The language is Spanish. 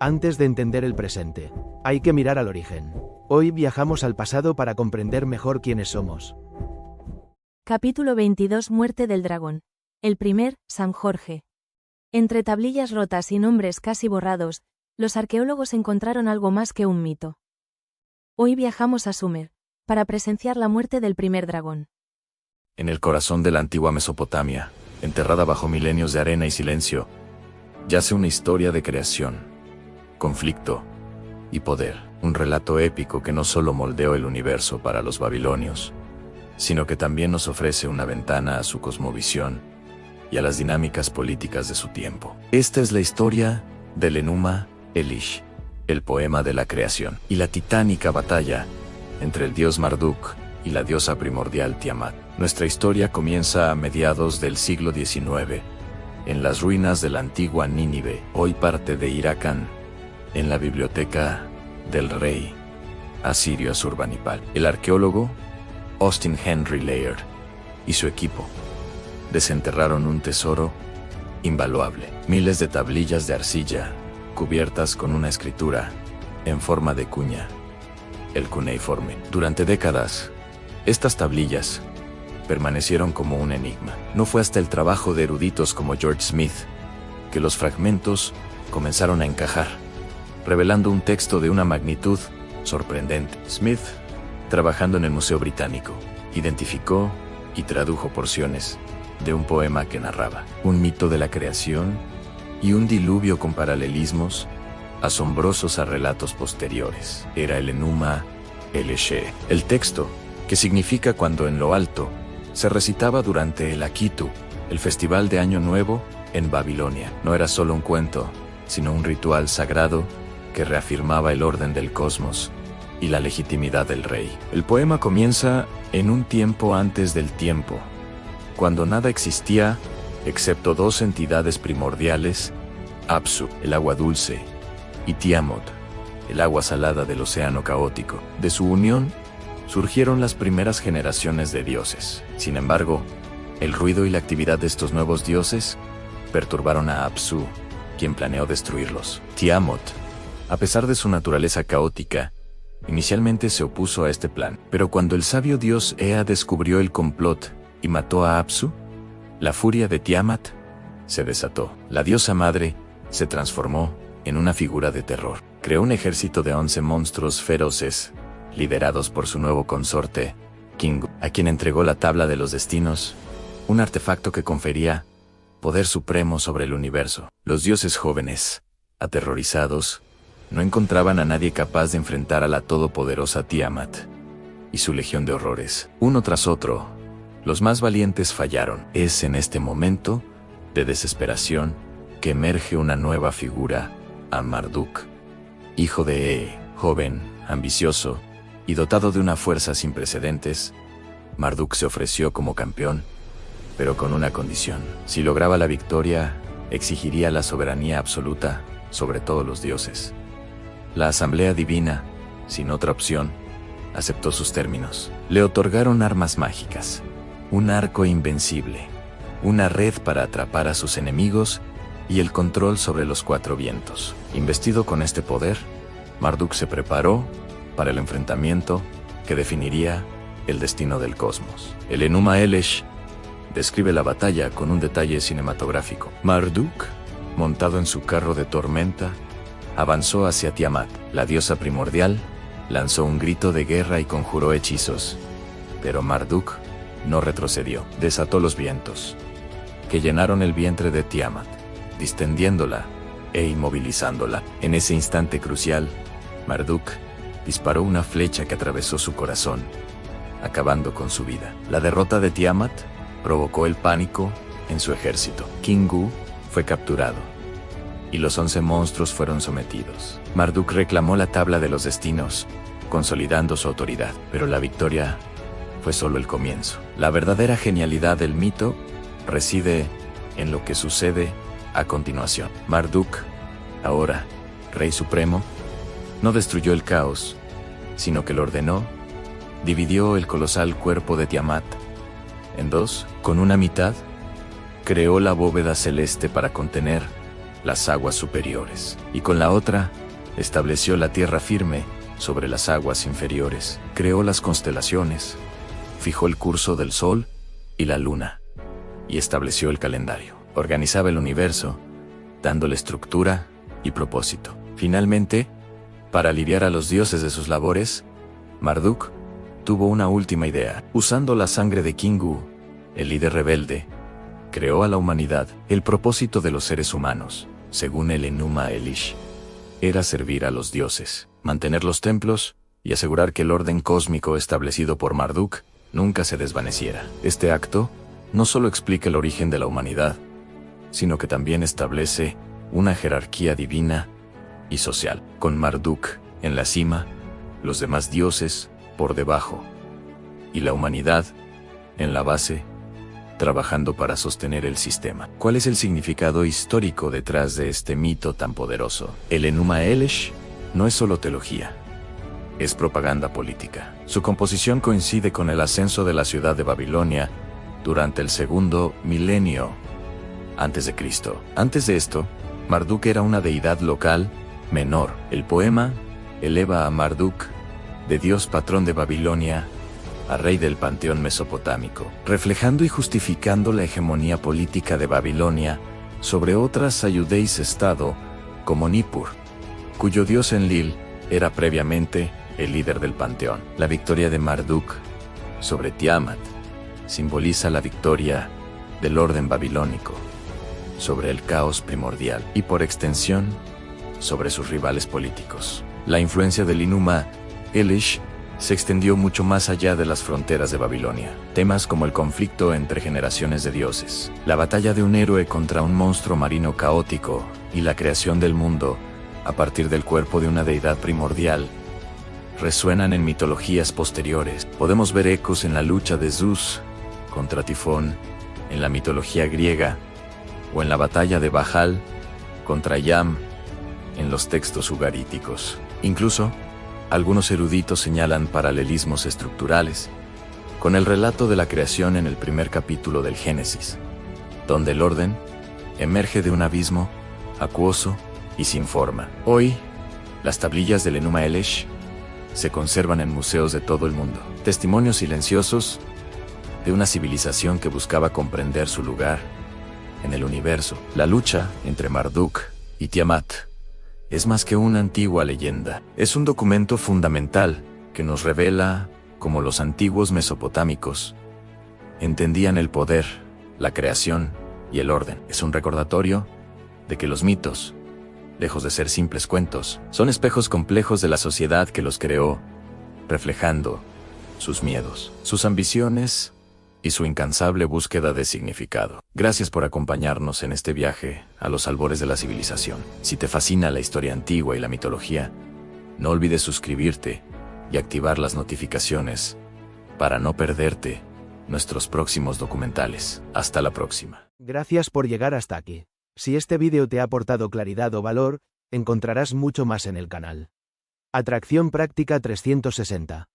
Antes de entender el presente, hay que mirar al origen. Hoy viajamos al pasado para comprender mejor quiénes somos. Capítulo 22 Muerte del dragón. El primer, San Jorge. Entre tablillas rotas y nombres casi borrados, los arqueólogos encontraron algo más que un mito. Hoy viajamos a Sumer, para presenciar la muerte del primer dragón. En el corazón de la antigua Mesopotamia, enterrada bajo milenios de arena y silencio, yace una historia de creación, conflicto y poder. Un relato épico que no solo moldeó el universo para los babilonios, sino que también nos ofrece una ventana a su cosmovisión y a las dinámicas políticas de su tiempo. Esta es la historia del Enuma Elish, el poema de la creación, y la titánica batalla entre el dios Marduk y la diosa primordial Tiamat. Nuestra historia comienza a mediados del siglo XIX, en las ruinas de la antigua Nínive, hoy parte de Irán, en la biblioteca del rey asirio Asurbanipal. El arqueólogo Austin Henry Layard y su equipo desenterraron un tesoro invaluable. Miles de tablillas de arcilla cubiertas con una escritura en forma de cuña, el cuneiforme. Durante décadas, estas tablillas permanecieron como un enigma. No fue hasta el trabajo de eruditos como George Smith que los fragmentos comenzaron a encajar, revelando un texto de una magnitud sorprendente. Smith, trabajando en el Museo Británico, identificó y tradujo porciones de un poema que narraba un mito de la creación y un diluvio con paralelismos asombrosos a relatos posteriores. Era el Enuma Elish. El texto, que significa cuando en lo alto, se recitaba durante el Akitu, el festival de Año Nuevo en Babilonia. No era solo un cuento, sino un ritual sagrado que reafirmaba el orden del cosmos y la legitimidad del rey. El poema comienza en un tiempo antes del tiempo, cuando nada existía excepto dos entidades primordiales, Apsu, el agua dulce, y Tiamat, el agua salada del océano caótico. De su unión surgieron las primeras generaciones de dioses. Sin embargo, el ruido y la actividad de estos nuevos dioses perturbaron a Apsu, quien planeó destruirlos. Tiamat, a pesar de su naturaleza caótica, inicialmente se opuso a este plan, pero cuando el sabio dios Ea descubrió el complot y mató a Apsu, la furia de Tiamat se desató. La diosa madre se transformó en una figura de terror. Creó un ejército de 11 monstruos feroces, liderados por su nuevo consorte, Kingu, a quien entregó la tabla de los destinos, un artefacto que confería poder supremo sobre el universo. Los dioses jóvenes, aterrorizados, no encontraban a nadie capaz de enfrentar a la todopoderosa Tiamat y su legión de horrores. Uno tras otro, los más valientes fallaron. Es en este momento de desesperación que emerge una nueva figura, a Marduk, hijo de Ee, joven, ambicioso y dotado de una fuerza sin precedentes. Marduk se ofreció como campeón, pero con una condición. Si lograba la victoria, exigiría la soberanía absoluta sobre todos los dioses. La Asamblea Divina, sin otra opción, aceptó sus términos. Le otorgaron armas mágicas, un arco invencible, una red para atrapar a sus enemigos y el control sobre los cuatro vientos. Investido con este poder, Marduk se preparó para el enfrentamiento que definiría el destino del cosmos. El Enuma Elish describe la batalla con un detalle cinematográfico. Marduk, montado en su carro de tormenta, avanzó hacia Tiamat. La diosa primordial lanzó un grito de guerra y conjuró hechizos, pero Marduk no retrocedió. Desató los vientos, que llenaron el vientre de Tiamat, distendiéndola e inmovilizándola. En ese instante crucial, Marduk disparó una flecha que atravesó su corazón, acabando con su vida. La derrota de Tiamat provocó el pánico en su ejército. Kingu fue capturado y los 11 monstruos fueron sometidos. Marduk reclamó la tabla de los destinos, consolidando su autoridad, pero la victoria fue solo el comienzo. La verdadera genialidad del mito reside en lo que sucede a continuación. Marduk, ahora Rey Supremo, no destruyó el caos, sino que lo ordenó. Dividió el colosal cuerpo de Tiamat en dos. Con una mitad, creó la bóveda celeste para contener las aguas superiores, y con la otra, estableció la tierra firme sobre las aguas inferiores, creó las constelaciones, fijó el curso del sol y la luna, y estableció el calendario. Organizaba el universo, dándole estructura y propósito. Finalmente, para aliviar a los dioses de sus labores, Marduk tuvo una última idea. Usando la sangre de Kingu, el líder rebelde, creó a la humanidad. El propósito de los seres humanos, según el Enuma Elish, era servir a los dioses, mantener los templos y asegurar que el orden cósmico establecido por Marduk nunca se desvaneciera. Este acto no solo explica el origen de la humanidad, sino que también establece una jerarquía divina y social, con Marduk en la cima, los demás dioses por debajo, y la humanidad en la base, trabajando para sostener el sistema. ¿Cuál es el significado histórico detrás de este mito tan poderoso? El Enuma Elish no es solo teología, es propaganda política. Su composición coincide con el ascenso de la ciudad de Babilonia durante el segundo milenio antes de Cristo. Antes de esto, Marduk era una deidad local menor. El poema eleva a Marduk, de dios patrón de Babilonia, a rey del panteón mesopotámico, reflejando y justificando la hegemonía política de Babilonia sobre otras sayudeis-estado como Nippur, cuyo dios Enlil era previamente el líder del panteón. La victoria de Marduk sobre Tiamat simboliza la victoria del orden babilónico sobre el caos primordial y, por extensión, sobre sus rivales políticos. La influencia del Enuma Elish se extendió mucho más allá de las fronteras de Babilonia. Temas como el conflicto entre generaciones de dioses, la batalla de un héroe contra un monstruo marino caótico y la creación del mundo a partir del cuerpo de una deidad primordial resuenan en mitologías posteriores. Podemos ver ecos en la lucha de Zeus contra Tifón en la mitología griega, o en la batalla de Bajal contra Yam en los textos ugaríticos. Incluso, algunos eruditos señalan paralelismos estructurales con el relato de la creación en el primer capítulo del Génesis, donde el orden emerge de un abismo acuoso y sin forma. Hoy, las tablillas del Enuma Elish se conservan en museos de todo el mundo, testimonios silenciosos de una civilización que buscaba comprender su lugar en el universo. La lucha entre Marduk y Tiamat es más que una antigua leyenda. Es un documento fundamental que nos revela cómo los antiguos mesopotámicos entendían el poder, la creación y el orden. Es un recordatorio de que los mitos, lejos de ser simples cuentos, son espejos complejos de la sociedad que los creó, reflejando sus miedos, sus ambiciones y su incansable búsqueda de significado. Gracias por acompañarnos en este viaje a los albores de la civilización. Si te fascina la historia antigua y la mitología, no olvides suscribirte y activar las notificaciones para no perderte nuestros próximos documentales. Hasta la próxima. Gracias por llegar hasta aquí. Si este vídeo te ha aportado claridad o valor, encontrarás mucho más en el canal. Atracción Práctica 360.